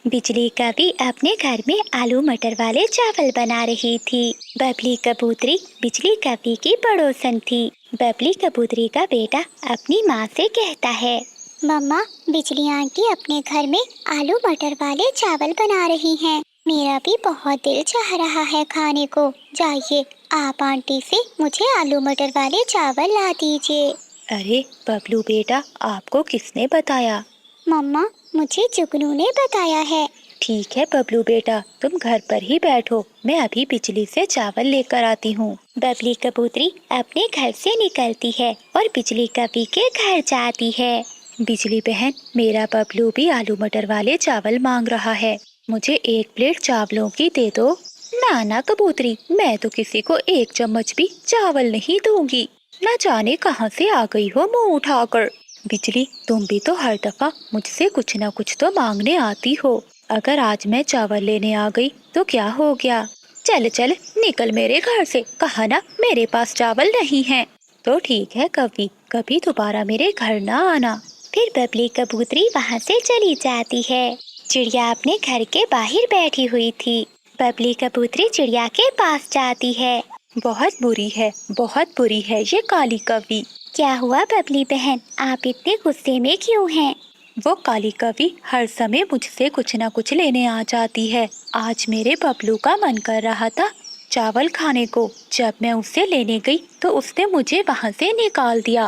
बिजली कभी अपने घर में आलू मटर वाले चावल बना रही थी। बबली कबूतरी बिजली कभी की पड़ोसन थी। बबली कबूतरी का बेटा अपनी माँ से कहता है, मम्मा, बिजली आंटी अपने घर में आलू मटर वाले चावल बना रही हैं। मेरा भी बहुत दिल चाह रहा है खाने को। जाइए, आप आंटी से मुझे आलू मटर वाले चावल ला दीजिए। अरे बबलू बेटा, आपको किसने बताया? मम्मा, मुझे जुगनू ने बताया है। ठीक है बबलू बेटा, तुम घर पर ही बैठो, मैं अभी बिजली से चावल लेकर आती हूँ। बबली कबूतरी अपने घर से निकलती है और बिजली कभी के घर जाती है। बिजली बहन, मेरा बबलू भी आलू मटर वाले चावल मांग रहा है, मुझे 1 प्लेट चावलों की दे दो। ना ना कबूतरी, मैं तो किसी को 1 चम्मच भी चावल नहीं दूंगी। न जाने कहाँ से आ गई हो मुंह उठाकर। बिजली, तुम भी तो हर दफा मुझसे कुछ न कुछ तो मांगने आती हो। अगर आज मैं चावल लेने आ गई तो क्या हो गया? चल चल निकल मेरे घर से, कहा ना मेरे पास चावल नहीं है। तो ठीक है, कभी कभी दोबारा मेरे घर ना आना। फिर बबली कबूतरी वहाँ से चली जाती है। चिड़िया अपने घर के बाहर बैठी हुई थी। बबली कबूतरी चिड़िया के पास जाती है। बहुत बुरी है, बहुत बुरी है ये काली कवि। क्या हुआ बबली बहन, आप इतने गुस्से में क्यों हैं? वो काली कवि हर समय मुझसे कुछ न कुछ लेने आ जाती है। आज मेरे बबलू का मन कर रहा था चावल खाने को। जब मैं उससे लेने गई तो उसने मुझे वहाँ से निकाल दिया।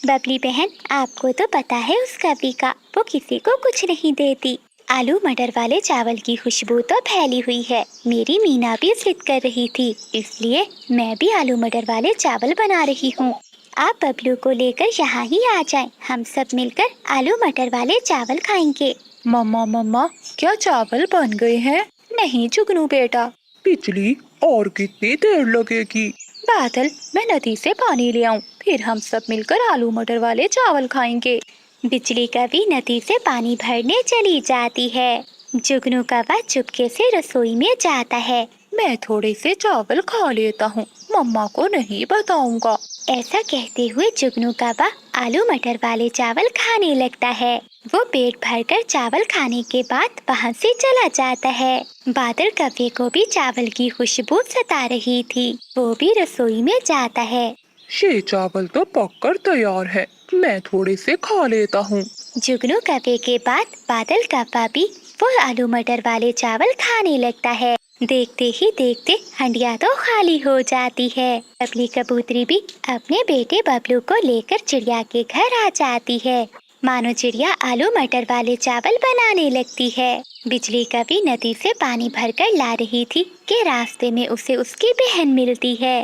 बबली बहन, आपको तो पता है उस कवि का, वो किसी को कुछ नहीं देती। आलू मटर वाले चावल की खुशबू तो फैली हुई है। मेरी मीना भी जिद कर रही थी, इसलिए मैं भी आलू मटर वाले चावल बना रही हूँ। आप बबलू को लेकर यहाँ ही आ जाएं, हम सब मिलकर आलू मटर वाले चावल खाएंगे। मम्मा मम्मा, क्या चावल बन गए हैं? नहीं जुगनू बेटा। बिजली, और कितनी देर लगेगी? बादल, मैं नदी से पानी ले आऊं, फिर हम सब मिलकर आलू मटर वाले चावल खाएंगे। बिजली कभी नदी से पानी भरने चली जाती है। जुगनू कौवा चुपके से रसोई में जाता है। मैं थोड़े से चावल खा लेता हूँ, मम्मा को नहीं बताऊंगा। ऐसा कहते हुए जुगनू कौवा आलू मटर वाले चावल खाने लगता है। वो पेट भरकर चावल खाने के बाद वहाँ से चला जाता है। बादल कौवे को भी चावल की खुशबू सता रही थी, वो भी रसोई में जाता है। ये चावल तो पककर तैयार है, मैं थोड़े से खा लेता हूँ। जुगनू कौवे के बाद बादल कौवा भी वो आलू मटर वाले चावल खाने लगता है। देखते ही देखते हंडिया तो खाली हो जाती है। बबली कबूतरी भी अपने बेटे बबलू को लेकर चिड़िया के घर आ जाती है। मानो चिड़िया आलू मटर वाले चावल बनाने लगती है। बिजली कभी नदी से पानी भरकर ला रही थी कि रास्ते में उसे उसकी बहन मिलती है।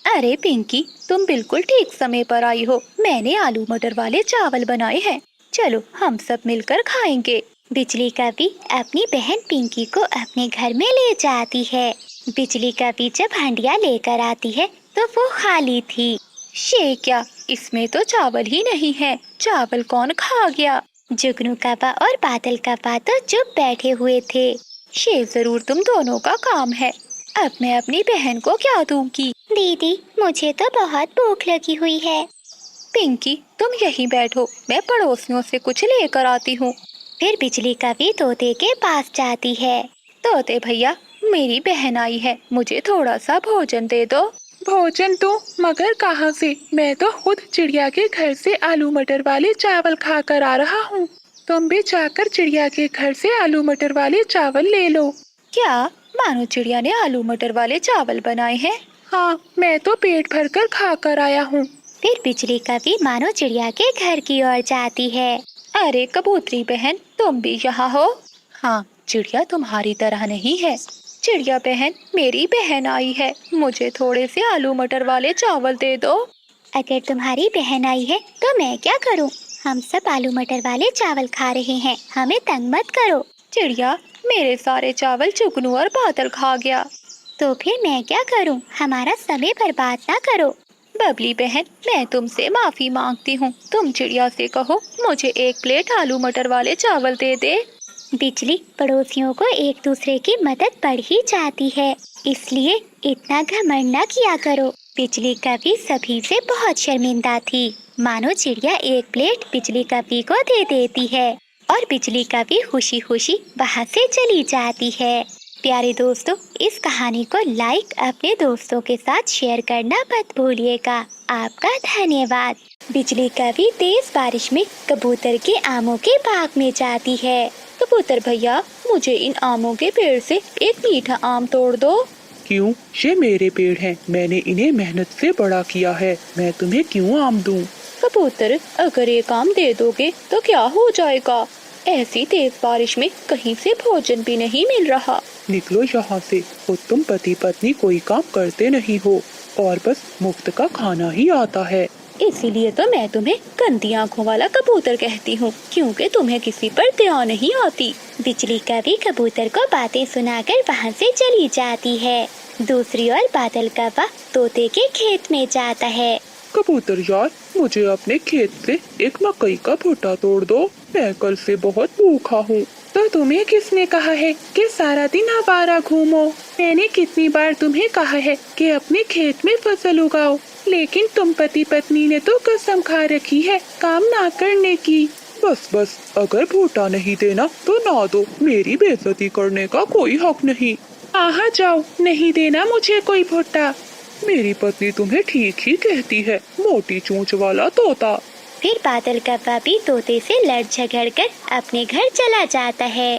अरे पिंकी, तुम बिल्कुल ठीक समय पर आई हो, मैंने आलू मटर वाले चावल बनाए हैं, चलो हम सब मिलकर खाएंगे। बिजली कभी अपनी बहन पिंकी को अपने घर में ले जाती है। बिजली कभी जब हंडिया लेकर आती है तो वो खाली थी। ये क्या, इसमें तो चावल ही नहीं है, चावल कौन खा गया? जुगनू कौवा और बादल कौवा तो चुप बैठे हुए थे। ये जरूर तुम दोनों का काम है, अब मैं अपनी बहन को क्या दूंगी? दीदी, मुझे तो बहुत भूख लगी हुई है। पिंकी, तुम यहीं बैठो, मैं पड़ोसियों से कुछ लेकर आती हूँ। फिर बिजली कभी तोते के पास जाती है। तोते भैया, मेरी बहन आई है, मुझे थोड़ा सा भोजन दे दो। भोजन तो मगर कहाँ से? मैं तो खुद चिड़िया के घर से आलू मटर वाले चावल खा कर आ रहा हूँ। तुम भी जाकर चिड़िया के घर से आलू मटर वाले चावल ले लो। क्या, मानो चिड़िया ने आलू मटर वाले चावल बनाए हैं? हाँ, मैं तो पेट भर कर खा कर आया हूँ। फिर बिजली कभी मानो चिड़िया के घर की ओर जाती है। अरे कबूतरी बहन, तुम भी यहाँ हो? हाँ, चिड़िया तुम्हारी तरह नहीं है। चिड़िया बहन, मेरी बहन आई है, मुझे थोड़े से आलू मटर वाले चावल दे दो। अगर तुम्हारी बहन आई है तो मैं क्या करूँ? हम सब आलू मटर वाले चावल खा रहे हैं, हमें तंग मत करो। चिड़िया, मेरे सारे चावल जुगनू और बादल खा गया। तो फिर मैं क्या करूँ? हमारा समय बर्बाद ना करो। बबली बहन, मैं तुमसे माफी मांगती हूँ, तुम चिड़िया से कहो मुझे 1 प्लेट आलू मटर वाले चावल दे दे। बिजली, पड़ोसियों को एक दूसरे की मदद पड़ ही जाती है, इसलिए इतना घमंड न किया करो। बिजली कभी सभी से बहुत शर्मिंदा थी। मानो चिड़िया 1 प्लेट बिजली कभी को दे देती है और बिजली कभी खुशी खुशी वहाँ से चली जाती है। प्यारे दोस्तों, इस कहानी को लाइक अपने दोस्तों के साथ शेयर करना मत भूलिएगा। आपका धन्यवाद। बिजली कभी तेज बारिश में कबूतर के आमों के बाग में जाती है। कबूतर भैया, मुझे इन आमों के पेड़ से एक मीठा आम तोड़ दो। क्यों? ये मेरे पेड़ हैं, मैंने इन्हें मेहनत से बड़ा किया है, मैं तुम्हें क्यों आम दूं? कबूतर, अगर एक आम दे दोगे तो क्या हो जाएगा? ऐसी तेज बारिश में कहीं से भोजन भी नहीं मिल रहा। निकलो यहाँ से, खुद तुम पति पत्नी कोई काम करते नहीं हो और बस मुफ्त का खाना ही आता है। इसीलिए तो मैं तुम्हें गंदी आँखों वाला कबूतर कहती हूँ, क्योंकि तुम्हें किसी पर दया नहीं आती। बिजली कभी कबूतर को बातें सुनाकर वहाँ से चली जाती है। दूसरी ओर बादल कौवा तोते के खेत में जाता है। कबूतर यार, मुझे अपने खेत से एक मकई का भुट्टा तोड़ दो, मैं कल से बहुत भूखा हूँ। तो तुम्हें किसने कहा है कि सारा दिन आवारा घूमो? मैंने कितनी बार तुम्हें कहा है कि अपने खेत में फसल उगाओ, लेकिन तुम पति पत्नी ने तो कसम खा रखी है काम ना करने की। बस बस, अगर भुट्टा नहीं देना तो ना दो, मेरी बेइज्जती करने का कोई हक नहीं। आहा जाओ, नहीं देना मुझे कोई भुट्टा। मेरी पत्नी तुम्हें ठीक ही कहती है, मोटी चोंच वाला तोता। फिर बादल कौवा भी तोते से लड़ झगड़ कर अपने घर चला जाता है।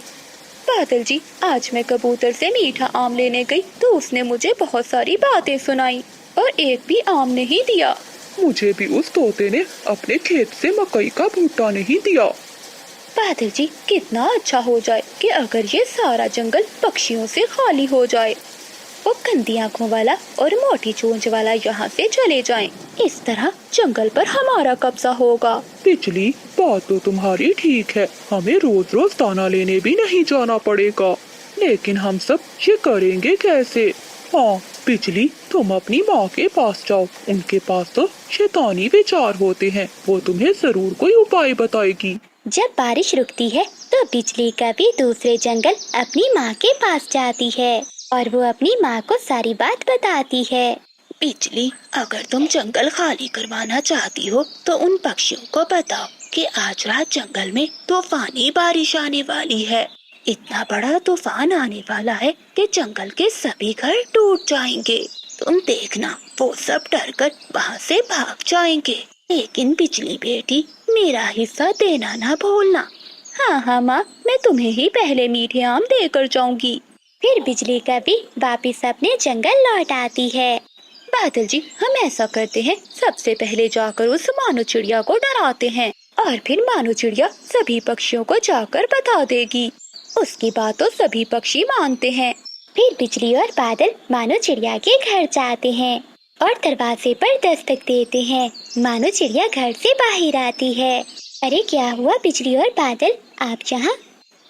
बादल जी, आज मैं कबूतर से मीठा आम लेने गई तो उसने मुझे बहुत सारी बातें सुनाई और एक भी आम नहीं दिया। मुझे भी उस तोते ने अपने खेत से मकई का भुट्टा नहीं दिया। बादल जी, कितना अच्छा हो जाए कि अगर ये सारा जंगल पक्षियों से खाली हो जाए, वो गंदी आँखों वाला और मोटी चोंच वाला यहाँ से चले जाएं। इस तरह जंगल पर हमारा कब्जा होगा। बिजली, बात तो तुम्हारी ठीक है, हमें रोज रोज दाना लेने भी नहीं जाना पड़ेगा, लेकिन हम सब ये करेंगे कैसे? हाँ बिजली, तुम अपनी माँ के पास जाओ, उनके पास तो शैतानी विचार होते हैं, वो तुम्हें जरूर कोई उपाय बताएगी। जब बारिश रुकती है तो बिजली कभी दूसरे जंगल अपनी माँ के पास जाती है और वो अपनी माँ को सारी बात बताती है। बिजली, अगर तुम जंगल खाली करवाना चाहती हो तो उन पक्षियों को बताओ कि आज रात जंगल में तूफानी बारिश आने वाली है। इतना बड़ा तूफान आने वाला है कि जंगल के सभी घर टूट जाएंगे। तुम देखना, वो सब डरकर वहाँ से भाग जाएंगे। लेकिन बिजली बेटी, मेरा हिस्सा देना ना भूलना। हाँ हाँ माँ, मैं तुम्हें ही पहले मीठे आम देकर जाऊंगी। फिर बिजली कभी वापिस अपने जंगल लौट आती है। बादल जी, हम ऐसा करते हैं, सबसे पहले जाकर उस मानो चिड़िया को डराते हैं और फिर मानो चिड़िया सभी पक्षियों को जाकर बता देगी। उसकी बात तो सभी पक्षी मानते हैं। फिर बिजली और बादल मानो चिड़िया के घर जाते हैं और दरवाजे पर दस्तक देते हैं। मानो चिड़िया घर से बाहर आती है। अरे क्या हुआ बिजली और बादल, आप यहाँ?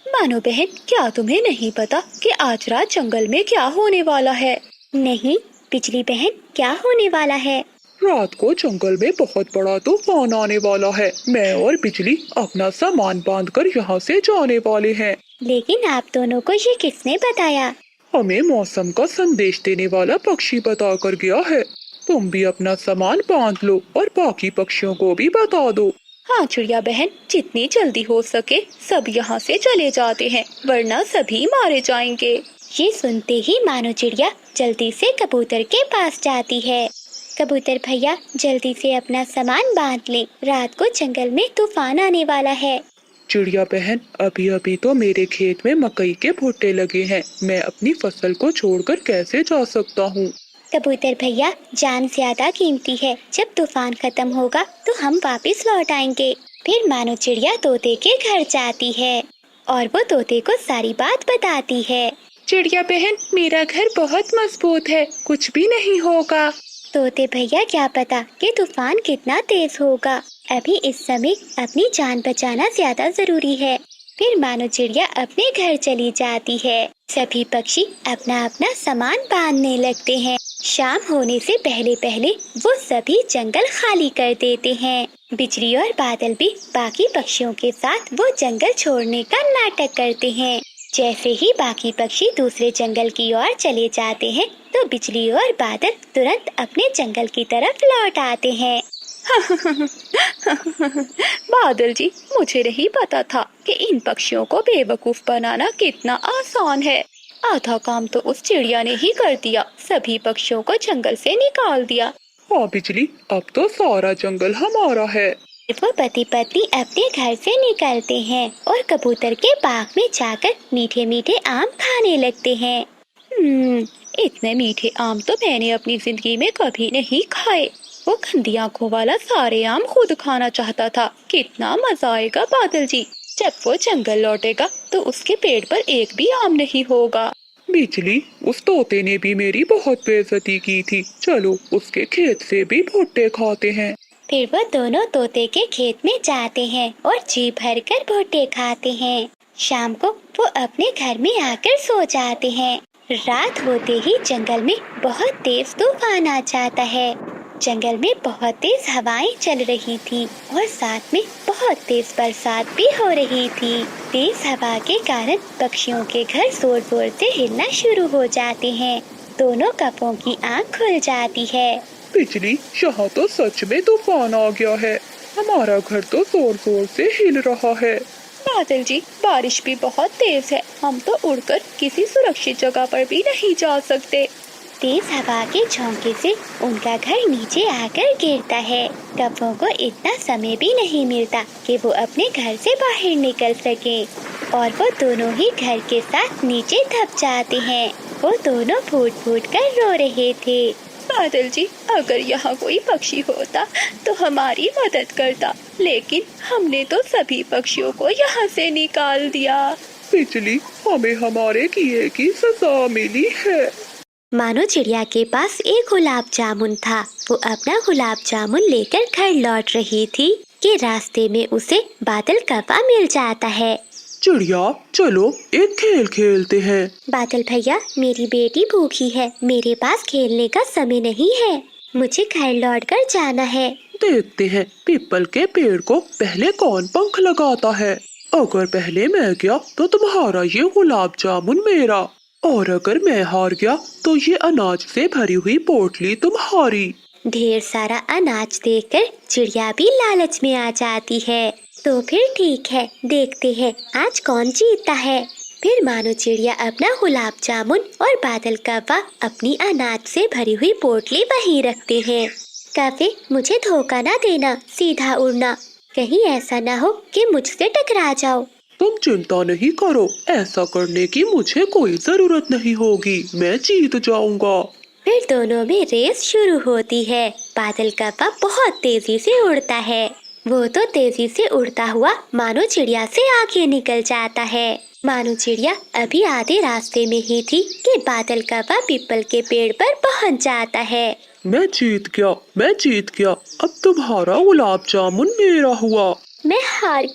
मानो बहन, क्या तुम्हें नहीं पता कि आज रात जंगल में क्या होने वाला है? नहीं बिजली बहन, क्या होने वाला है? रात को जंगल में बहुत बड़ा तूफान आने वाला है। मैं और बिजली अपना सामान बांधकर यहाँ से जाने वाले हैं। लेकिन आप दोनों को ये किसने बताया? हमें मौसम का संदेश देने वाला पक्षी बता कर गया है। तुम भी अपना सामान बांध लो और बाकी पक्षियों को भी बता दो। हाँ चिड़िया बहन, जितनी जल्दी हो सके सब यहाँ से चले जाते हैं, वरना सभी मारे जाएंगे। ये सुनते ही मानो चिड़िया जल्दी से कबूतर के पास जाती है। कबूतर भैया, जल्दी से अपना सामान बांध ले, रात को जंगल में तूफान आने वाला है। चिड़िया बहन, अभी अभी तो मेरे खेत में मकई के भुट्टे लगे हैं, मैं अपनी फसल को छोड़कर कैसे जा सकता हूँ? कबूतर भैया, जान ज्यादा कीमती है, जब तूफान खत्म होगा तो हम वापस लौट आएंगे। फिर मानो चिड़िया तोते के घर जाती है और वो तोते को सारी बात बताती है। चिड़िया बहन, मेरा घर बहुत मजबूत है, कुछ भी नहीं होगा। तोते भैया, क्या पता कि तूफान कितना तेज होगा, अभी इस समय अपनी जान बचाना ज्यादा जरूरी है। फिर मानो चिड़िया अपने घर चली जाती है। सभी पक्षी अपना अपना सामान बांधने लगते हैं। शाम होने से पहले पहले वो सभी जंगल खाली कर देते हैं। बिजली और बादल भी बाकी पक्षियों के साथ वो जंगल छोड़ने का नाटक करते हैं। जैसे ही बाकी पक्षी दूसरे जंगल की ओर चले जाते हैं तो बिजली और बादल तुरंत अपने जंगल की तरफ लौट आते हैं। बादल जी, मुझे नहीं पता था कि इन पक्षियों को बेवकूफ बनाना कितना आसान है। आधा काम तो उस चिड़िया ने ही कर दिया, सभी पक्षियों को जंगल से निकाल दिया। हाँ बिजली, अब तो सारा जंगल हमारा है। वो पति पत्नी अपने घर से निकलते हैं और कबूतर के बाग में जाकर मीठे मीठे आम खाने लगते हैं। इतने मीठे आम तो मैंने अपनी जिंदगी में कभी नहीं खाए। वो गंदी आंखों वाला सारे आम खुद खाना चाहता था। कितना मजा आएगा बादल जी, जब वो जंगल लौटेगा तो उसके पेड़ पर एक भी आम नहीं होगा। बिजली, उस तोते ने भी मेरी बहुत बेइज्जती की थी। चलो उसके खेत से भी भुट्टे खाते हैं। फिर वो दोनों तोते के खेत में जाते हैं और जी भर कर भुट्टे खाते हैं। शाम को वो अपने घर में आकर सो जाते हैं। रात होते ही जंगल में बहुत तेज तूफान आ जाता है। जंगल में बहुत तेज हवाएं चल रही थी और साथ में बहुत तेज बरसात भी हो रही थी। तेज हवा के कारण पक्षियों के घर जोर जोर से हिलना शुरू हो जाते हैं। दोनों कपों की आँख खुल जाती है। बिजली, यहाँ तो सच में तूफान आ गया है। हमारा घर तो जोर जोर से हिल रहा है। बादल जी, बारिश भी बहुत तेज है। हम तो उड़कर किसी सुरक्षित जगह पर भी नहीं जा सकते। तेज हवा के झोंके से उनका घर नीचे आकर गिरता है। कपों को इतना समय भी नहीं मिलता कि वो अपने घर से बाहर निकल सके और वो दोनों ही घर के साथ नीचे दब जाते हैं। वो दोनों फूट फूट कर रो रहे थे। बादल जी, अगर यहाँ कोई पक्षी होता तो हमारी मदद करता, लेकिन हमने तो सभी पक्षियों को यहाँ से निकाल दिया। बिजली, हमें हमारे किए की सजा मिली है। मानो चिड़िया के पास एक गुलाब जामुन था। वो अपना गुलाब जामुन लेकर घर लौट रही थी कि रास्ते में उसे बादल कौवा मिल जाता है। चिड़िया, चलो एक खेल खेलते हैं। बादल भैया, मेरी बेटी भूखी है, मेरे पास खेलने का समय नहीं है। मुझे घर लौटकर जाना है। देखते हैं पीपल के पेड़ को पहले कौन पंख लगाता है। अगर पहले मैं गया तो तुम्हारा ये गुलाब जामुन मेरा, और अगर मैं हार गया तो ये अनाज से भरी हुई पोटली तुम्हारी। ढेर सारा अनाज देखकर चिड़िया भी लालच में आ जाती है। तो फिर ठीक है, देखते हैं आज कौन जीतता है। फिर मानो चिड़िया अपना गुलाब जामुन और बादल कौवा अपनी अनाज से भरी हुई पोटली वहीं रखते हैं। कौवे, मुझे धोखा ना देना, सीधा उड़ना, कहीं ऐसा ना हो कि मुझसे टकरा जाओ। तुम चिंता नहीं करो, ऐसा करने की मुझे कोई जरूरत नहीं होगी, मैं जीत जाऊंगा। फिर दोनों में रेस शुरू होती है। बादल कौवा बहुत तेजी से उड़ता है। वो तो तेजी से उड़ता हुआ मानो चिड़िया से आगे निकल जाता है। मानो चिड़िया अभी आधे रास्ते में ही थी कि बादल कौवा पीपल के पेड़ पर पहुंच जाता है। मैं जीत गया, मैं जीत गया, अब तुम्हारा गुलाब जामुन मेरा हुआ। मैं हार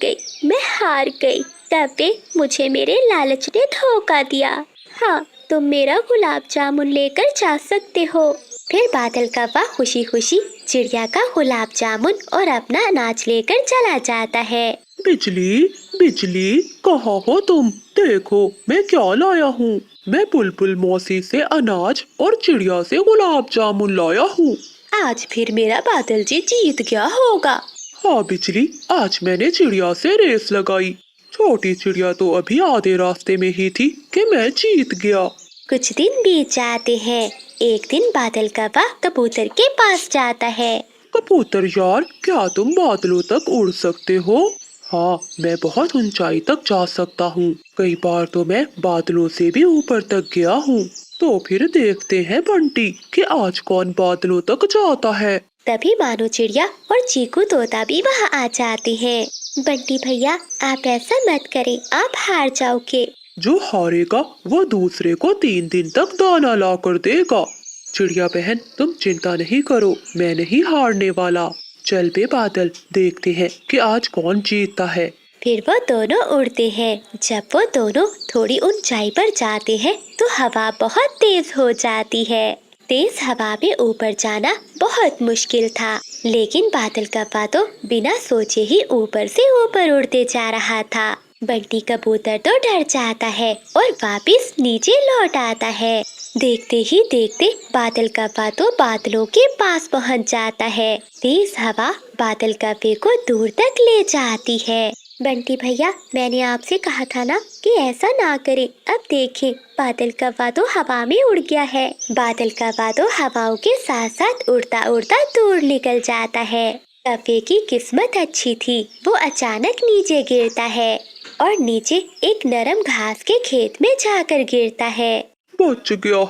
गई। कौवे, मुझे मेरे लालच ने धोखा दिया। हाँ, तुम मेरा गुलाब जामुन लेकर जा सकते हो। फिर बादल कौवा खुशी खुशी चिड़िया का गुलाब जामुन और अपना अनाज लेकर चला जाता है। बिजली, बिजली, कहाँ हो तुम? देखो मैं क्या लाया हूँ। मैं बुलबुल मौसी से अनाज और चिड़िया से गुलाब जामुन लाया हूँ। आज फिर मेरा बादल जी जीत गया होगा। हाँ बिजली, आज मैंने चिड़िया से रेस लगाई। छोटी चिड़िया तो अभी आधे रास्ते में ही थी कि मैं जीत गया। कुछ दिन बीत जाते हैं। एक दिन बादल कौवा कबूतर के पास जाता है। कबूतर यार, क्या तुम बादलों तक उड़ सकते हो? हाँ, मैं बहुत ऊंचाई तक जा सकता हूँ। कई बार तो मैं बादलों से भी ऊपर तक गया हूँ। तो फिर देखते हैं बंटी कि आज कौन बादलों तक जाता है। तभी मानो चिड़िया और चीकू तोता भी वहाँ आ जाते हैं। बंटी भैया, आप ऐसा मत करें, आप हार जाओगे। जो हारेगा वो दूसरे को 3 दिन तक दाना ला कर देगा। चिड़िया बहन, तुम चिंता नहीं करो, मैं नहीं हारने वाला। चल बे बादल, देखते हैं कि आज कौन जीतता है। फिर वो दोनों उड़ते हैं। जब वो दोनों थोड़ी ऊंचाई पर जाते हैं तो हवा बहुत तेज हो जाती है। तेज हवा में ऊपर जाना बहुत मुश्किल था, लेकिन बादल कौवा तो बिना सोचे ही ऊपर से ऊपर उड़ते जा रहा था। बंटी कबूतर तो डर जाता है और वापस नीचे लौट आता है। देखते ही देखते बादल कौवा तो बादलों के पास पहुंच जाता है। तेज हवा बादल कौवे को दूर तक ले जाती है। बंटी भैया, मैंने आपसे कहा था ना कि ऐसा ना करें। अब देखें, बादल कौवा तो हवा में उड़ गया है। बादल कौवा तो हवाओं के साथ साथ उड़ता उड़ता दूर निकल जाता है। कौवे की किस्मत अच्छी थी, वो अचानक नीचे गिरता है और नीचे एक नरम घास के खेत में जाकर गिरता है। बच गया,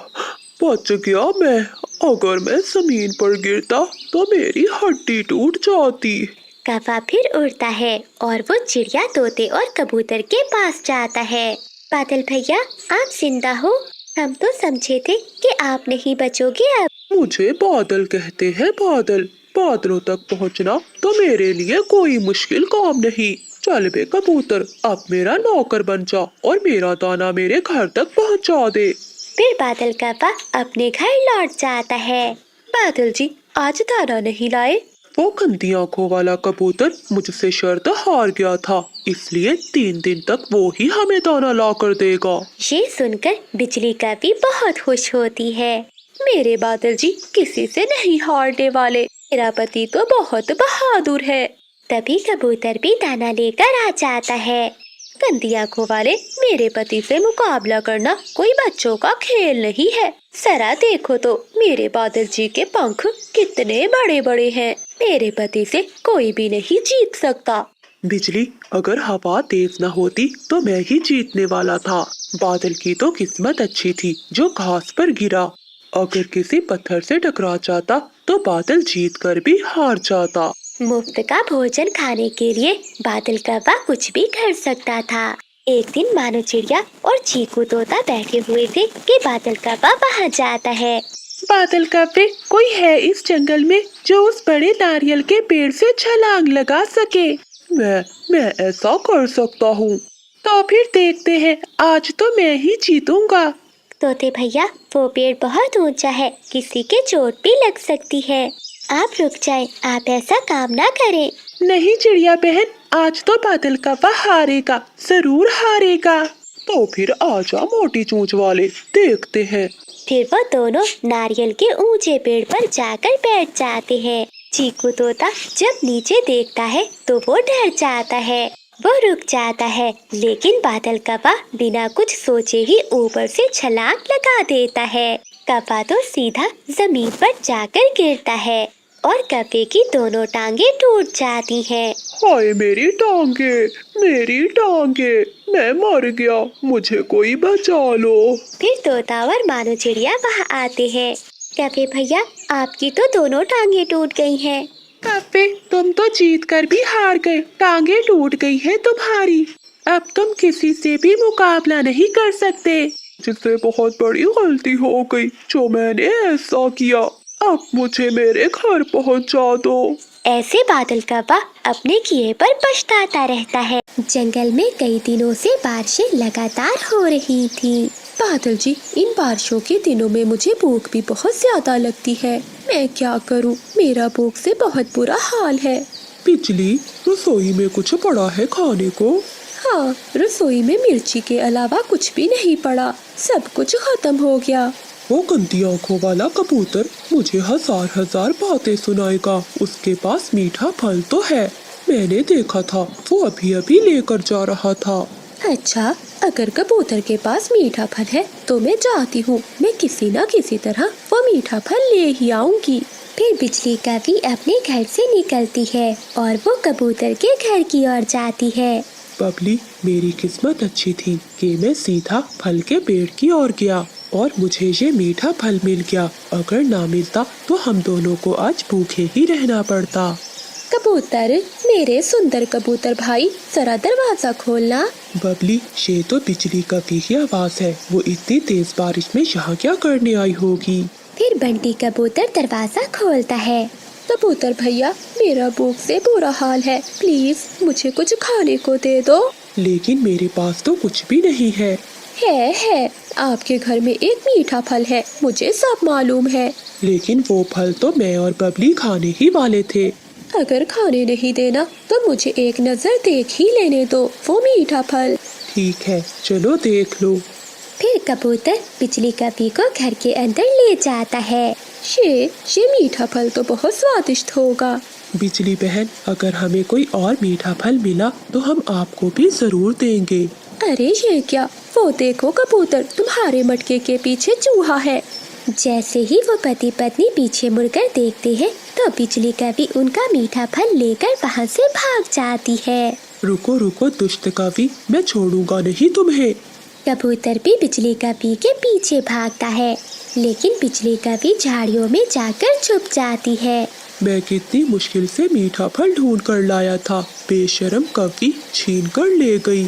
बच गया मैं। अगर मैं जमीन पर गिरता तो मेरी हड्डी टूट जाती। कौवा फिर उड़ता है और वो चिड़िया, तोते और कबूतर के पास जाता है। बादल भैया, आप जिंदा हो? हम तो समझे थे कि आप नहीं बचोगे अब। मुझे बादल कहते हैं, बादल। बादलों तक पहुंचना तो मेरे लिए कोई मुश्किल काम नहीं। चल बे कबूतर, अब मेरा नौकर बन जा और मेरा दाना मेरे घर तक पहुंचा दे। फिर बादल कौवा अपने घर लौट जाता है। बादल जी, आज दाना नहीं लाए? वो गंदी आंखों वाला कबूतर मुझसे शर्त हार गया था, इसलिए 3 दिन तक वो ही हमें दाना ला कर देगा। ये सुनकर बिजली कौवी बहुत खुश होती है। मेरे बादल जी किसी से नहीं हारने वाले। मेरा पति तो बहुत बहादुर है। तभी कबूतर भी दाना लेकर आ जाता है। गंदी आंखों वाले, मेरे पति से मुकाबला करना कोई बच्चों का खेल नहीं है। जरा देखो तो मेरे बादल जी के पंख कितने बड़े बड़े हैं। मेरे पति से कोई भी नहीं जीत सकता। बिजली, अगर हवा तेज न होती तो मैं ही जीतने वाला था। बादल की तो किस्मत अच्छी थी जो घास पर गिरा। अगर किसी पत्थर से टकरा जाता तो बादल जीत कर भी हार जाता। मुफ्त का भोजन खाने के लिए बादल कौवा कुछ भी कर सकता था। एक दिन मानो चिड़िया और चीकू तोता बैठे हुए थे कि बादल कौवा वहाँ जाता है। बादल कौवे, कोई है इस जंगल में जो उस बड़े नारियल के पेड़ से छलांग लगा सके? मैं ऐसा कर सकता हूँ। तो फिर देखते हैं, आज तो मैं ही जीतूंगा। तोते भैया, वो पेड़ बहुत ऊंचा है, किसी के चोट भी लग सकती है। आप रुक जाएं, आप ऐसा काम ना करें। नहीं चिड़िया बहन, आज तो बादल कौवा हारेगा, जरूर हारेगा। तो फिर आजा मोटी चोंच वाले, देखते हैं। फिर वो दोनों नारियल के ऊंचे पेड़ पर जाकर बैठ जाते हैं। चीकू तोता जब नीचे देखता है तो वो डर जाता है। वो रुक जाता है, लेकिन बादल कौवा बिना कुछ सोचे ही ऊपर से छलांग लगा देता है। कौवा तो सीधा जमीन पर जाकर गिरता है और कौवे की दोनों टांगे टूट जाती हैं। हाय मेरी टांगे, मेरी टांगे, मैं मर गया, मुझे कोई बचा लो। फिर तोता और मानो चिड़िया वहाँ आते हैं। कौवे भैया, आपकी तो दोनों टांगे टूट गई हैं। कौवे, तुम तो जीत कर भी हार गए, टांगे टूट गई है तुम्हारी। अब तुम किसी से भी मुकाबला नहीं कर सकते। जिससे बहुत बड़ी गलती हो गई जो मैंने ऐसा किया। अब मुझे मेरे घर पहुंचा दो। ऐसे बादल कौवा अपने किए पर पछताता रहता है। जंगल में कई दिनों से बारिशें लगातार हो रही थी। बादल जी, इन बारिशों के दिनों में मुझे भूख भी बहुत ज्यादा लगती है। मैं क्या करूं? मेरा भूख से बहुत बुरा हाल है। बिजली, रसोई में कुछ पड़ा है खाने को? हाँ, रसोई में मिर्ची के अलावा कुछ भी नहीं पड़ा, सब कुछ खत्म हो गया। वो गंदी आंखों वाला कबूतर मुझे हजार बातें सुनाएगा। उसके पास मीठा फल तो है, मैंने देखा था, वो अभी अभी लेकर जा रहा था। अच्छा, अगर कबूतर के पास मीठा फल है तो मैं जाती हूँ, मैं किसी न किसी तरह वो मीठा फल ले ही आऊंगी। फिर बिजली कौवी अपने घर से निकलती है और वो कबूतर के घर की ओर जाती है। बबली, मेरी किस्मत अच्छी थी कि मैं सीधा फल के पेड़ की ओर गया और मुझे ये मीठा फल मिल गया। अगर ना मिलता तो हम दोनों को आज भूखे ही रहना पड़ता। कबूतर, मेरे सुंदर कबूतर भाई, जरा दरवाजा खोलना। बबली, ये तो बिजली कौवी की आवाज है, वो इतनी तेज बारिश में यहाँ क्या करने आई होगी? फिर बंटी कबूतर दरवाजा खोलता है। कबूतर भैया, मेरा भूख से बुरा हाल है, प्लीज मुझे कुछ खाने को दे दो। लेकिन मेरे पास तो कुछ भी नहीं है। है, आपके घर में एक मीठा फल है, मुझे सब मालूम है। लेकिन वो फल तो मैं और बबली खाने ही वाले थे। अगर खाने नहीं देना तो मुझे एक नजर देख ही लेने दो वो मीठा फल। ठीक है, चलो देख लो। फिर कबूतर बिजली कौवी को घर के अंदर ले जाता है। ये मीठा फल तो बहुत स्वादिष्ट होगा। बिजली बहन, अगर हमें कोई और मीठा फल मिला तो हम आपको भी जरूर देंगे। अरे ये क्या, वो देखो कबूतर, तुम्हारे मटके के पीछे चूहा है। जैसे ही वो पति पत्नी पीछे मुड़कर देखते हैं तो बिजली कवि उनका मीठा फल लेकर वहाँ से भाग जाती है। रुको रुको दुष्ट कवि, मैं छोड़ूंगा नहीं तुम्हें। कबूतर भी बिजली कवि के पीछे भागता है, लेकिन बिजली कवि झाड़ियों में जाकर छुप जाती है। मैं कितनी मुश्किल से मीठा फल ढूंढ कर लाया था, बेशर्म कवि छीन कर ले गई।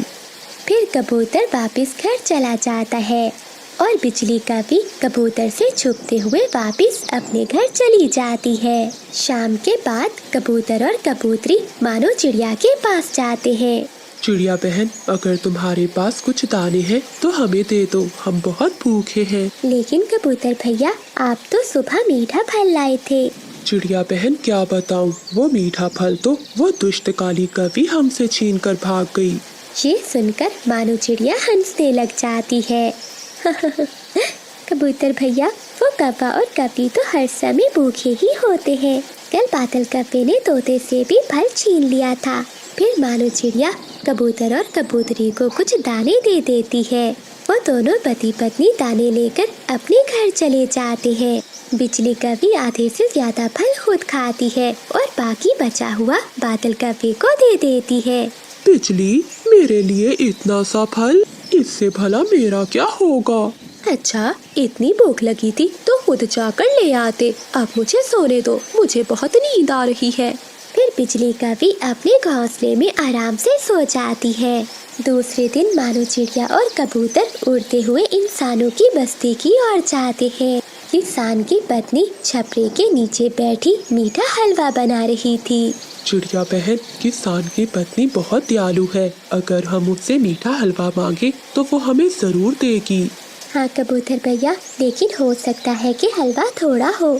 फिर कबूतर वापस घर चला जाता है और बिजली कवि कबूतर से छुपते हुए वापस अपने घर चली जाती है। शाम के बाद कबूतर और कबूतरी मानो चिड़िया के पास जाते हैं। चिड़िया बहन, अगर तुम्हारे पास कुछ दाने हैं तो हमें दे दो, हम बहुत भूखे हैं। लेकिन कबूतर भैया, आप तो सुबह मीठा फल लाए थे। चिड़िया बहन, क्या बताऊं, वो मीठा फल तो वो दुष्ट काली कवि हमसे छीन कर भाग गई। ये सुनकर मानो चिड़िया हंसने लग जाती है। कबूतर भैया, वो कौवा और कवि तो हर समय भूखे ही होते हैं। कल बादल कव्वे ने तोते से भी फल छीन लिया था। फिर मानो चिड़िया कबूतर और कबूतरी को कुछ दाने दे देती है। वो दोनों पति पत्नी दाने लेकर अपने घर चले जाते हैं। बिजली कवि आधे से ज्यादा फल खुद खाती है और बाकी बचा हुआ बादल कव्वे को दे देती है। बिजली, मेरे लिए इतना सा फल, इससे भला मेरा क्या होगा। अच्छा, इतनी भूख लगी थी तो खुद जाकर ले आते। अब मुझे सोने दो, मुझे बहुत नींद आ रही है। फिर बिजली कवि अपने घोंसले में आराम से सो जाती है। दूसरे दिन मानो चिड़िया और कबूतर उड़ते हुए इंसानों की बस्ती की ओर जाते हैं। किसान की पत्नी छपरे के नीचे बैठी मीठा हलवा बना रही थी। चिड़िया बहन, किसान की पत्नी बहुत दयालु है, अगर हम उससे मीठा हलवा मांगे तो वो हमें जरूर देगी। हाँ कबूतर भैया, लेकिन हो सकता है कि हलवा थोड़ा हो।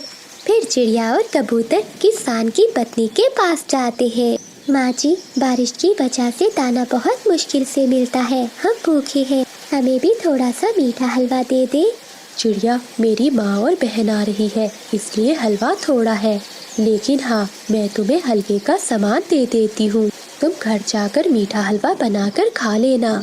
फिर चिड़िया और कबूतर किसान की पत्नी के पास जाते हैं। माँ जी, बारिश की वजह से दाना बहुत मुश्किल से मिलता है, हम भूखे हैं, हमें भी थोड़ा सा मीठा हलवा दे दे। चिड़िया, मेरी माँ और बहन आ रही है, इसलिए हलवा थोड़ा है, लेकिन हाँ, मैं तुम्हें हलवे का सामान दे देती हूँ। तुम घर जाकर मीठा हलवा बनाकर खा लेना।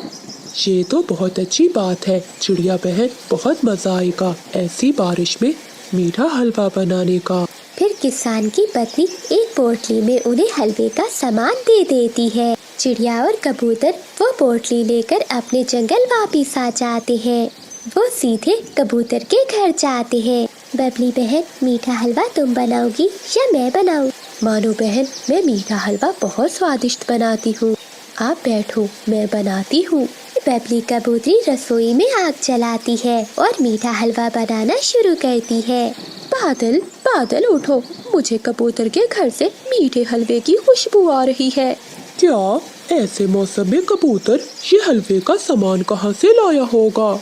ये तो बहुत अच्छी बात है चिड़िया बहन, बहुत मजा आएगा ऐसी बारिश में मीठा हलवा बनाने का। फिर किसान की पत्नी एक पोटली में उन्हें हलवे का सामान दे देती है। चिड़िया और कबूतर वो पोटली लेकर अपने जंगल वापिस आ जाते हैं। वो सीधे कबूतर के घर जाते हैं। बबली बहन, मीठा हलवा तुम बनाओगी या मैं बनाऊं? मानो बहन, मैं मीठा हलवा बहुत स्वादिष्ट बनाती हूँ, आप बैठो, मैं बनाती हूँ। बबली कबूतरी रसोई में आग जलाती है और मीठा हलवा बनाना शुरू करती है। बादल, बादल उठो, मुझे कबूतर के घर से मीठे हलवे की खुशबू आ रही है। क्या ऐसे मौसम में कबूतर ये हलवे का सामान कहाँ से लाया होगा?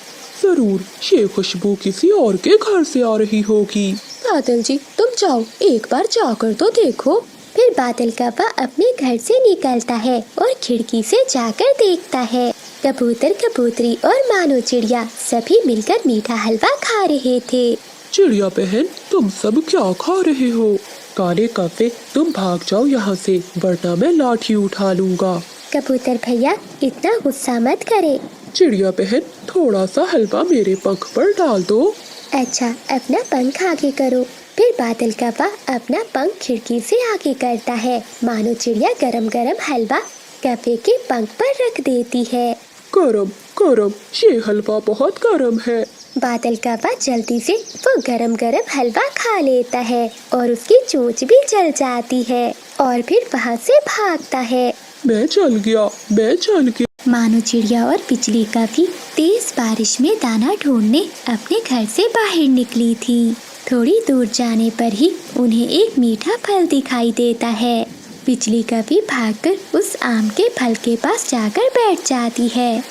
जरूर ये खुशबू किसी और के घर से आ रही होगी। बादल जी, तुम जाओ, एक बार जाकर तो देखो। फिर बादल कौवा अपने घर से निकलता है और खिड़की से जाकर देखता है। कबूतर, कबूतरी और मानो चिड़िया सभी मिलकर मीठा हलवा खा रहे थे। चिड़िया बहन, तुम सब क्या खा रहे हो? काले कौवे, तुम भाग जाओ यहाँ से, वरना मैं लाठी उठा लूँगा। कबूतर भैया, इतना गुस्सा मत करे। चिड़िया बहन, थोड़ा सा हलवा मेरे पंख पर डाल दो। अच्छा, अपना पंख आगे करो। फिर बादल कौवा अपना पंख खिड़की से आगे करता है। मानो चिड़िया गरम गरम हलवा कौवे के पंख पर रख देती है। गरम गरम, ये हलवा बहुत गरम है। बादल कौवा जल्दी से वो गरम गरम हलवा खा लेता है और उसकी चोंच भी जल जाती है और फिर वहाँ से भागता है। मैं चल गया, मैं चल गया। मानो चिड़िया और बिजली कवि तेज बारिश में दाना ढूंढने अपने घर से बाहर निकली थी। थोड़ी दूर जाने पर ही उन्हें एक मीठा फल दिखाई देता है। बिजली कवि भागकर उस आम के फल के पास जाकर बैठ जाती है।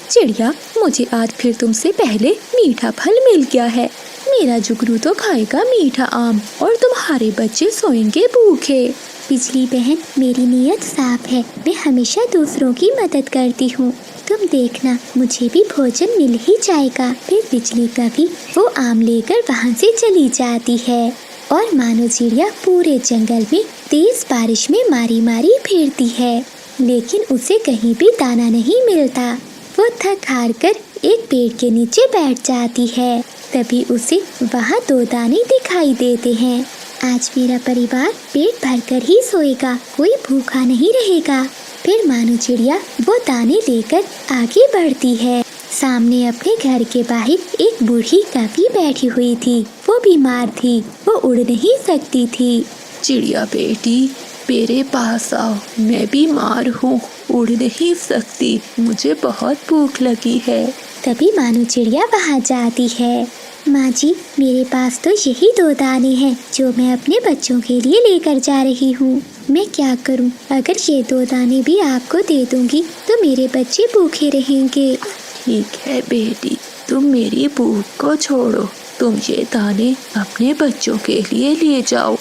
चिड़िया, मुझे आज फिर तुमसे पहले मीठा फल मिल गया है। मेरा जुगनू तो खाएगा मीठा आम और तुम्हारे बच्चे सोएंगे भूखे। बिजली बहन, मेरी नीयत साफ है, मैं हमेशा दूसरों की मदद करती हूँ, तुम देखना मुझे भी भोजन मिल ही जाएगा। फिर बिजली कवि वो आम लेकर वहाँ से चली जाती है। और मानो चिड़िया पूरे जंगल में तेज बारिश में मारी मारी फिरती है, लेकिन उसे कहीं भी दाना नहीं मिलता। वो थक हार कर एक पेड़ के नीचे बैठ जाती है। तभी उसे वहाँ 2 दाने दिखाई देते हैं। आज मेरा परिवार पेट भरकर ही सोएगा, कोई भूखा नहीं रहेगा। फिर मानो चिड़िया वो दाने लेकर आगे बढ़ती है। सामने अपने घर के बाहर एक बूढ़ी कौवी बैठी हुई थी। वो बीमार थी, वो उड़ नहीं सकती थी। चिड़िया बेटी, मेरे पास आओ, मैं बीमार हूँ, उड़ नहीं सकती, मुझे बहुत भूख लगी है। तभी मानो चिड़िया वहाँ जाती है। माँ जी, मेरे पास तो यही 2 दाने हैं जो मैं अपने बच्चों के लिए लेकर जा रही हूँ। मैं क्या करूँ? अगर ये 2 दाने भी आपको दे दूँगी तो मेरे बच्चे भूखे रहेंगे। ठीक है बेटी, तुम मेरी भूख को छोड़ो, तुम ये दाने अपने बच्चों के लिए ले जाओ।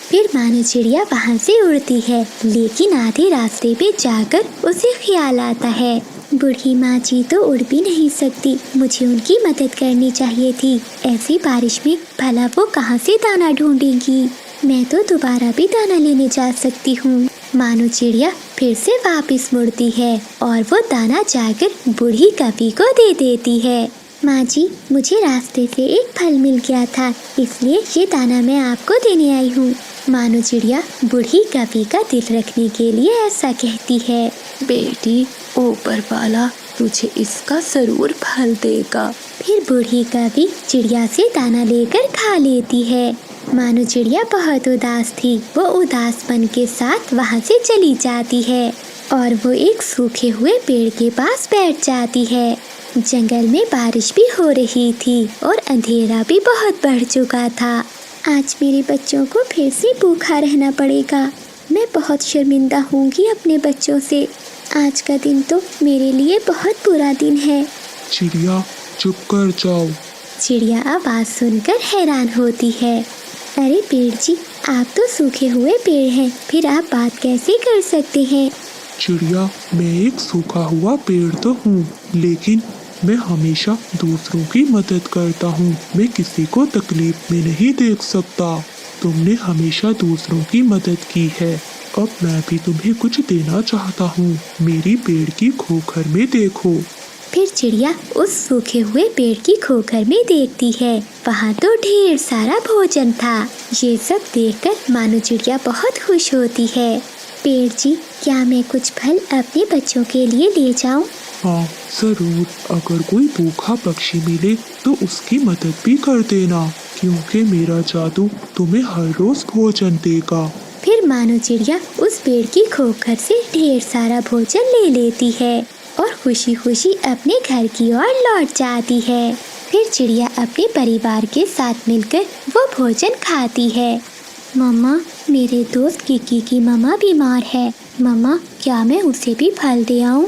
फिर मानो चिड़िया वहाँ से उड़ती है, लेकिन आधे रास्ते पे जाकर उसे ख्याल आता है, बूढ़ी माँ जी तो उड़ भी नहीं सकती, मुझे उनकी मदद करनी चाहिए थी। ऐसी बारिश में भला वो कहाँ से दाना ढूंढेंगी? मैं तो दोबारा भी दाना लेने जा सकती हूँ। मानो चिड़िया फिर से वापस मुड़ती है और वो दाना जाकर बूढ़ी कौवी को दे देती है। माँ जी, मुझे रास्ते से एक फल मिल गया था, इसलिए ये दाना मैं आपको देने आई हूँ। मानो चिड़िया बूढ़ी कौवी का दिल रखने के लिए ऐसा कहती है। बेटी, ऊपर वाला तुझे इसका जरूर फल देगा। फिर बूढ़ी कौवी चिड़िया से दाना लेकर खा लेती है। मानो चिड़िया बहुत उदास थी, वो उदासपन के साथ वहाँ से चली जाती है और वो एक सूखे हुए पेड़ के पास बैठ जाती है। जंगल में बारिश भी हो रही थी और अंधेरा भी बहुत बढ़ चुका था। आज मेरे बच्चों को फिर से भूखा रहना पड़ेगा। मैं बहुत शर्मिंदा होंगी अपने बच्चों से। आज का दिन तो मेरे लिए बहुत बुरा दिन है। चिड़िया चुप कर जाओ। चिड़िया आवाज सुनकर हैरान होती है। अरे पेड़ जी, आप तो सूखे हुए पेड़ हैं, फिर आप बात कैसे कर सकते हैं? चिड़िया, मैं एक सूखा हुआ पेड़ तो हूँ, लेकिन मैं हमेशा दूसरों की मदद करता हूँ। मैं किसी को तकलीफ में नहीं देख सकता। तुमने हमेशा दूसरों की मदद की है, अब मैं भी तुम्हें कुछ देना चाहता हूँ। मेरी पेड़ की खोखर में देखो। फिर चिड़िया उस सूखे हुए पेड़ की खोखर में देखती है। वहाँ तो ढेर सारा भोजन था। ये सब देखकर मानो चिड़िया बहुत खुश होती है। पेड़ जी, क्या मैं कुछ फल अपने बच्चों के लिए ले जाऊं? हाँ जरूर, अगर कोई भूखा पक्षी मिले तो उसकी मदद भी कर देना, क्योंकि मेरा जादू तुम्हें हर रोज भोजन देगा। फिर मानो चिड़िया उस पेड़ की खोखर से ढेर सारा भोजन ले लेती है और खुशी खुशी अपने घर की ओर लौट जाती है। फिर चिड़िया अपने परिवार के साथ मिलकर वो भोजन खाती है। मम्मा, मेरे दोस्त किकी की मम्मा बीमार है। मम्मा, क्या मैं उसे भी फल दे आऊं?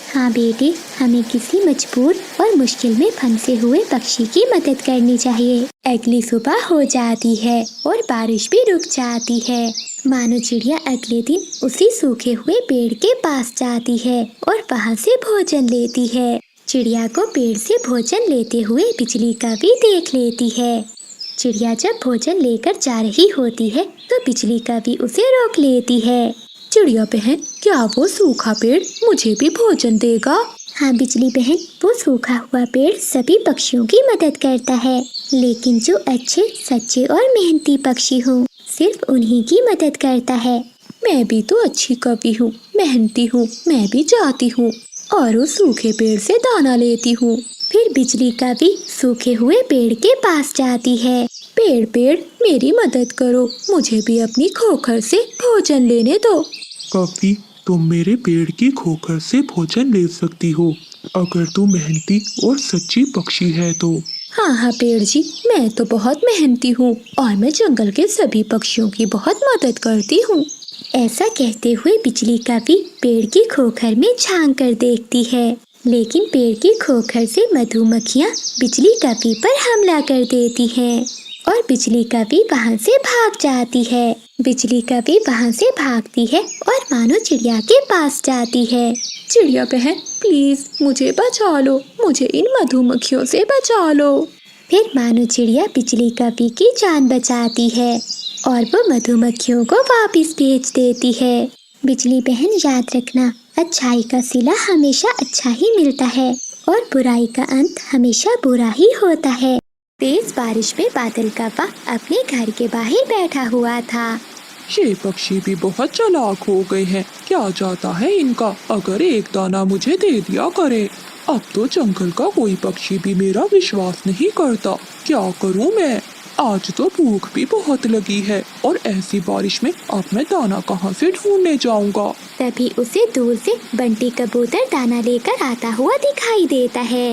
हाँ बेटे, हमें किसी मजबूर और मुश्किल में फंसे हुए पक्षी की मदद करनी चाहिए। अगली सुबह हो जाती है और बारिश भी रुक जाती है। मानो चिड़िया अगले दिन उसी सूखे हुए पेड़ के पास जाती है और वहाँ से भोजन लेती है। चिड़िया को पेड़ से भोजन लेते हुए बिजली कौवी देख लेती है। चिड़िया जब भोजन लेकर जा रही होती है तो बिजली कौवी उसे रोक लेती है। चिड़िया बहन, क्या वो सूखा पेड़ मुझे भी भोजन देगा? हाँ बिजली बहन, वो सूखा हुआ पेड़ सभी पक्षियों की मदद करता है, लेकिन जो अच्छे, सच्चे और मेहनती पक्षी हो सिर्फ उन्हीं की मदद करता है। मैं भी तो अच्छी कवि हूँ, मेहनती हूँ, मैं भी जाती हूँ और उस सूखे पेड़ से दाना लेती हूँ। फिर बिजली कौवी सूखे हुए पेड़ के पास जाती है। पेड़ पेड़, मेरी मदद करो, मुझे भी अपनी खोखर से भोजन लेने दो। कौवी, तुम मेरे पेड़ की खोखर से भोजन ले सकती हो, अगर तुम मेहनती और सच्ची पक्षी है तो। हाँ हाँ पेड़ जी, मैं तो बहुत मेहनती हूँ और मैं जंगल के सभी पक्षियों की बहुत मदद करती हूँ। ऐसा कहते हुए बिजली कौवी पेड़ की खोखर में झांक कर देखती है, लेकिन पेड़ की खोखर से मधुमक्खियाँ बिजली कौवी पर हमला कर देती हैं और बिजली कौवी वहाँ से भाग जाती है। बिजली कौवी वहाँ से भागती है और मानो चिड़िया के पास जाती है। चिड़िया बहन, प्लीज मुझे बचा लो, मुझे इन मधुमक्खियों से बचा लो। फिर मानो चिड़िया बिजली कवि की जान बचाती है और वो मधुमक्खियों को वापस भेज देती है। बिजली बहन याद रखना, अच्छाई का सिला हमेशा अच्छा ही मिलता है और बुराई का अंत हमेशा बुरा ही होता है। तेज बारिश में बादल कव्वा अपने घर के बाहर बैठा हुआ था। ये पक्षी भी बहुत चालाक हो गए हैं, क्या जाता है इनका, अगर एक दाना मुझे दे दिया करे। अब तो जंगल का कोई पक्षी भी मेरा विश्वास नहीं करता, क्या करूं मैं। आज तो भूख भी बहुत लगी है और ऐसी बारिश में अब मैं दाना कहाँ से ढूंढने जाऊंगा। तभी उसे दूर से बंटी कबूतर दाना लेकर आता हुआ दिखाई देता है।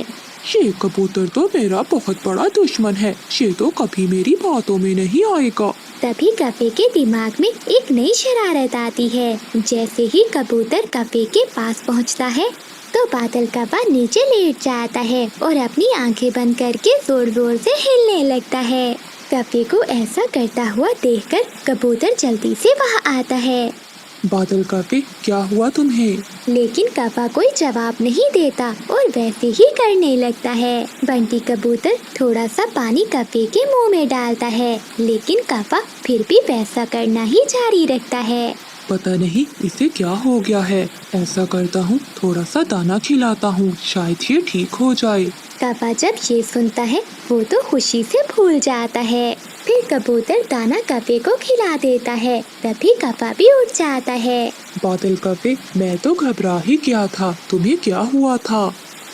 ये कबूतर तो मेरा बहुत बड़ा दुश्मन है, ये तो कभी मेरी बातों में नहीं आएगा। तभी कव्वे के दिमाग में एक नई शरारत आती है। जैसे ही कबूतर कव्वे के पास पहुंचता है तो बादल कव्वा नीचे लेट जाता है और अपनी आंखें बंद करके जोर जोर से हिलने लगता है। कव्वे को ऐसा करता हुआ देखकर कबूतर जल्दी से वहां आता है। बादल कव्वे, क्या हुआ तुम्हें? लेकिन कव्वा कोई जवाब नहीं देता और वैसे ही करने लगता है। बंटी कबूतर थोड़ा सा पानी कव्वे के मुंह में डालता है, लेकिन कव्वा फिर भी वैसा करना ही जारी रखता है। पता नहीं इसे क्या हो गया है, ऐसा करता हूँ थोड़ा सा दाना खिलाता हूँ, शायद ये ठीक हो जाए। कव्वा जब ये सुनता है वो तो खुशी से फूल जाता है। फिर कबूतर दाना कव्वे को खिला देता है, तभी कव्वा भी उठ जाता है। बादल कव्वे, मैं तो घबरा ही गया था, तुम्हें क्या हुआ था?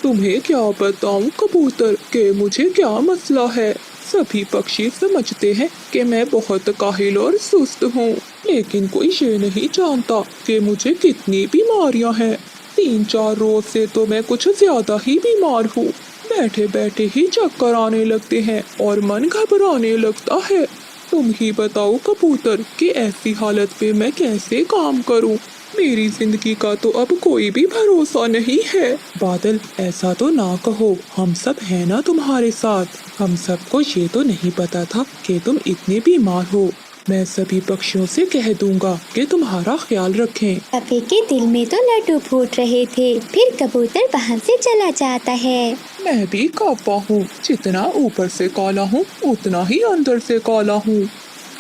तुम्हें क्या बताऊं कबूतर के मुझे क्या मसला है। सभी पक्षी समझते हैं कि मैं बहुत काहिल और सुस्त हूँ, लेकिन कोई ये नहीं जानता कि मुझे कितनी बीमारियाँ हैं। 3-4 रोज से तो मैं कुछ ज्यादा ही बीमार हूँ। बैठे बैठे ही चक्कर आने लगते हैं और मन घबराने लगता है। तुम ही बताओ कबूतर कि ऐसी हालत पे मैं कैसे काम करूं। मेरी जिंदगी का तो अब कोई भी भरोसा नहीं है। बादल, ऐसा तो ना कहो, हम सब हैं ना तुम्हारे साथ। हम सबको ये तो नहीं पता था कि तुम इतने बीमार हो। मैं सभी पक्षियों से कह दूंगा कि तुम्हारा ख्याल रखें। कव्वे के दिल में तो लड्डू फूट रहे थे। फिर कबूतर वहाँ से चला जाता है। मैं भी कव्वा हूँ, जितना ऊपर से काला हूँ उतना ही अंदर से काला हूँ।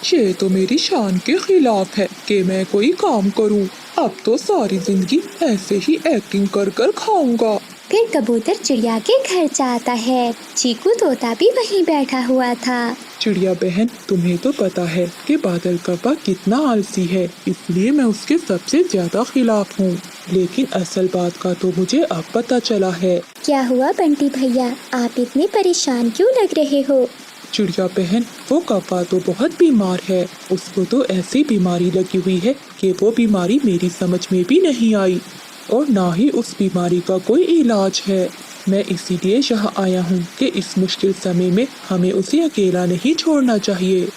ये तो मेरी शान के खिलाफ है कि मैं कोई काम करूँ। अब तो सारी जिंदगी ऐसे ही एक्टिंग कर कर खाऊंगा। फिर कबूतर चिड़िया के घर जाता है। चीकू तोता भी वहीं बैठा हुआ था। चिड़िया बहन, तुम्हें तो पता है कि बादल कव्वा कितना आलसी है, इसलिए मैं उसके सबसे ज्यादा खिलाफ हूँ। लेकिन असल बात का तो मुझे अब पता चला है। क्या हुआ बंटी भैया, आप इतने परेशान क्यों लग रहे हो? चिड़िया बहन, वो कव्वा तो बहुत बीमार है। उसको तो ऐसी बीमारी लगी हुई है कि वो बीमारी मेरी समझ में भी नहीं आई और ना ही उस बीमारी का कोई इलाज है। मैं इसीलिए यहाँ आया हूँ कि इस मुश्किल समय में हमें उसे अकेला नहीं छोड़ना चाहिए।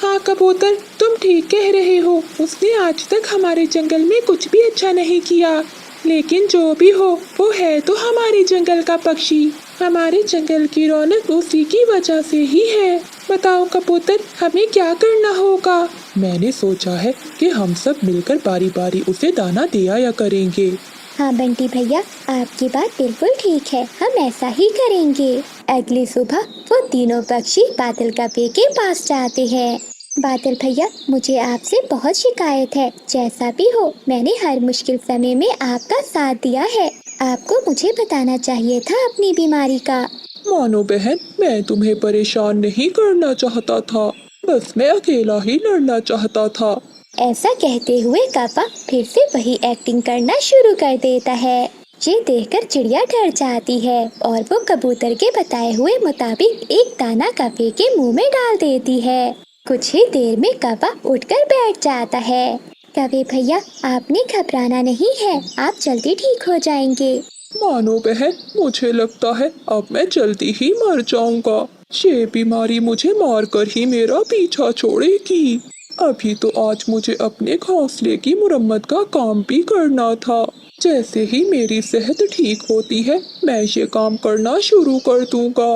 हाँ कबूतर, तुम ठीक कह रहे हो। उसने आज तक हमारे जंगल में कुछ भी अच्छा नहीं किया, लेकिन जो भी हो वो है तो हमारे जंगल का पक्षी। हमारे जंगल की रौनक उसी की वजह से ही है। बताओ कबूतर, हमें क्या करना होगा? मैंने सोचा है कि हम सब मिलकर बारी बारी उसे दाना दिया करेंगे। हाँ बंटी भैया, आपकी बात बिल्कुल ठीक है, हम ऐसा ही करेंगे। अगली सुबह वो तीनों पक्षी बादल कव्वे के पास जाते हैं। बादल भैया, मुझे आपसे बहुत शिकायत है। जैसा भी हो, मैंने हर मुश्किल समय में आपका साथ दिया है। आपको मुझे बताना चाहिए था अपनी बीमारी का। मानो बहन, मैं तुम्हें परेशान नहीं करना चाहता था, बस मैं अकेला ही लड़ना चाहता था। ऐसा कहते हुए कव्वा फिर से वही एक्टिंग करना शुरू कर देता है। ये देखकर चिड़िया डर जाती है और वो कबूतर के बताए हुए मुताबिक एक दाना कव्वे के मुंह में डाल देती है। कुछ ही देर में कव्वा उठकर बैठ जाता है। कव्वे भैया, आपने घबराना नहीं है, आप जल्दी ठीक हो जाएंगे। मानो बहन, मुझे लगता है अब मैं जल्दी ही मर जाऊंगा। ये बीमारी मुझे मारकर ही मेरा पीछा छोड़ेगी। अभी तो आज मुझे अपने घोंसले की मुरम्मत का काम भी करना था। जैसे ही मेरी सेहत ठीक होती है, मैं ये काम करना शुरू कर दूंगा।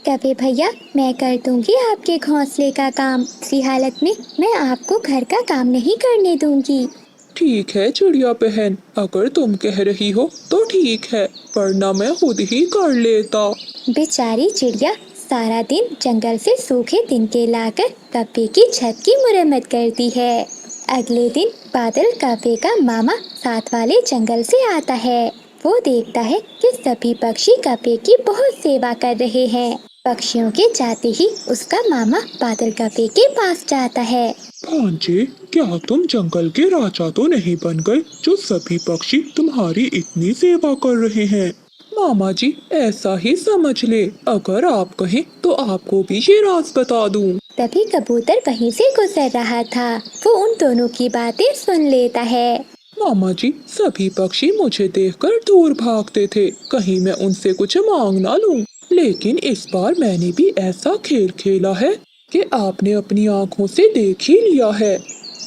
कव्वे भैया, मैं कर दूंगी आपके घोंसले का काम। इसी हालत में मैं आपको घर का काम नहीं करने दूंगी। ठीक है चिड़िया बहन, अगर तुम कह रही हो तो ठीक है, वरना मैं खुद ही कर लेता। बेचारी चिड़िया सारा दिन जंगल से सूखे तिनके लाकर कप्पे की छत की मुरम्मत करती है। अगले दिन बादल कप्पे का मामा साथ वाले जंगल से आता है। वो देखता है कि सभी पक्षी कप्पे की बहुत सेवा कर रहे हैं। पक्षियों के जाते ही उसका मामा बादल कप्पे के पास जाता है। भांजे, क्या तुम जंगल के राजा तो नहीं बन गए जो सभी पक्षी तुम्हारी इतनी सेवा कर रहे हैं? मामा जी, ऐसा ही समझ ले। अगर आप कहें तो आपको भी ये राज बता दूं। तभी कबूतर वहीं से गुजर रहा था। वो उन दोनों की बातें सुन लेता है। मामा जी, सभी पक्षी मुझे देखकर दूर भागते थे, कहीं मैं उनसे कुछ मांग ना लूं। लेकिन इस बार मैंने भी ऐसा खेल खेला है कि आपने अपनी आँखों से देख ही लिया है।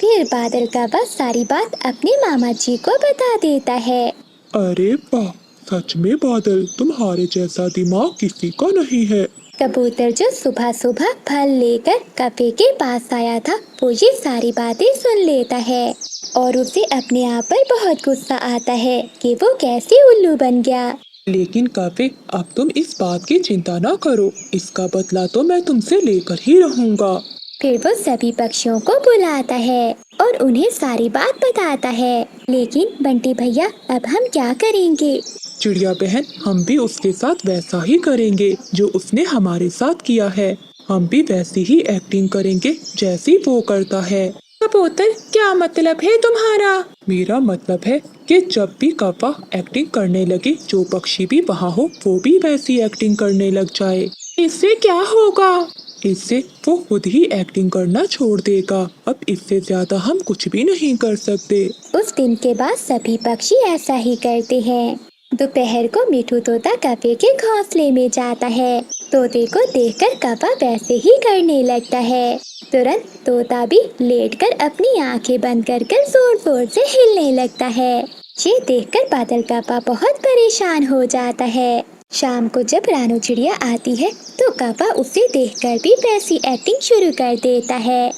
फिर बादल कप्पा सारी बात अपने मामा जी को बता देता है। अरे वाह, सच में बादल, तुम्हारे जैसा दिमाग किसी का नहीं है। कबूतर जो सुबह सुबह फल लेकर कप्पे के पास आया था, वो ये सारी बातें सुन लेता है और उसे अपने आप पर बहुत गुस्सा आता है कि वो कैसे उल्लू बन गया। लेकिन कप्पे, अब तुम इस बात की चिंता ना करो, इसका बदला तो मैं तुमसे लेकर ही रहूंगा। फिर वो सभी पक्षियों को बुलाता है और उन्हें सारी बात बताता है। लेकिन बंटी भैया, अब हम क्या करेंगे? चिड़िया बहन, हम भी उसके साथ वैसा ही करेंगे जो उसने हमारे साथ किया है। हम भी वैसी ही एक्टिंग करेंगे जैसी वो करता है। कबूतर, क्या मतलब है तुम्हारा? मेरा मतलब है कि जब भी कप्पा एक्टिंग करने लगे, जो पक्षी भी वहाँ हो वो भी वैसी एक्टिंग करने लग जाए। इससे क्या होगा? इससे वो खुद ही एक्टिंग करना छोड़ देगा। अब इससे ज्यादा हम कुछ भी नहीं कर सकते। उस दिन के बाद सभी पक्षी ऐसा ही करते हैं। दोपहर को मिठू तोता कप्पे के घोंसले में जाता है। तोते को देखकर कप्पा वैसे ही करने लगता है। तुरंत तोता भी लेटकर अपनी आंखें बंद कर जोर जोर से हिलने लगता है। ये देखकर बादल कप्पा बहुत परेशान हो जाता है। शाम को जब रानू चिड़िया आती है तो कप्पा उसे देखकर भी वैसी एक्टिंग शुरू कर देता है।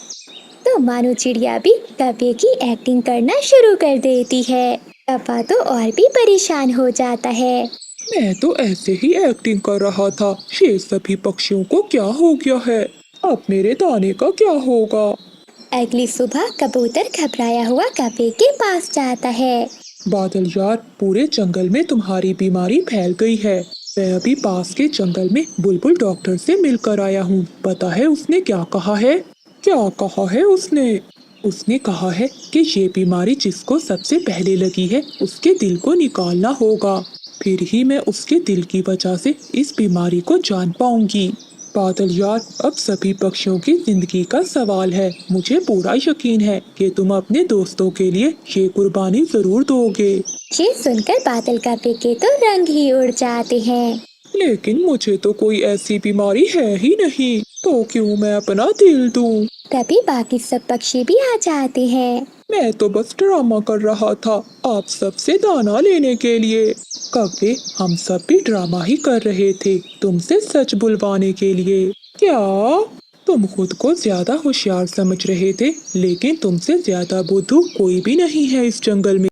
तो मानो चिड़िया भी कप्पे की एक्टिंग करना शुरू कर देती है। कप्पा तो और भी परेशान हो जाता है। मैं तो ऐसे ही एक्टिंग कर रहा था, ये सभी पक्षियों को क्या हो गया है? अब मेरे दाने का क्या होगा? अगली सुबह कबूतर घबराया हुआ कप्पे के पास जाता है। बादल यार, पूरे जंगल में तुम्हारी बीमारी फैल गई है। मैं अभी पास के जंगल में बुलबुल डॉक्टर से मिलकर आया हूँ। पता है उसने क्या कहा है? क्या कहा है उसने? उसने कहा है कि ये बीमारी जिसको सबसे पहले लगी है उसके दिल को निकालना होगा, फिर ही मैं उसके दिल की वजह से इस बीमारी को जान पाऊंगी। बादल यार, अब सभी पक्षियों की जिंदगी का सवाल है। मुझे पूरा यकीन है कि तुम अपने दोस्तों के लिए ये कुर्बानी जरूर दोगे। ये सुनकर बादल कप्पे के तो रंग ही उड़ जाते हैं। लेकिन मुझे तो कोई ऐसी बीमारी है ही नहीं, तो क्यों मैं अपना दिल दूं? तभी बाकी सब पक्षी भी आ जाते हैं। मैं तो बस ड्रामा कर रहा था आप सबसे दाना लेने के लिए। कप्पे, हम सब भी ड्रामा ही कर रहे थे तुमसे सच बुलवाने के लिए। क्या तुम खुद को ज्यादा होशियार समझ रहे थे? लेकिन तुमसे ज्यादा बुद्धू कोई भी नहीं है इस जंगल में।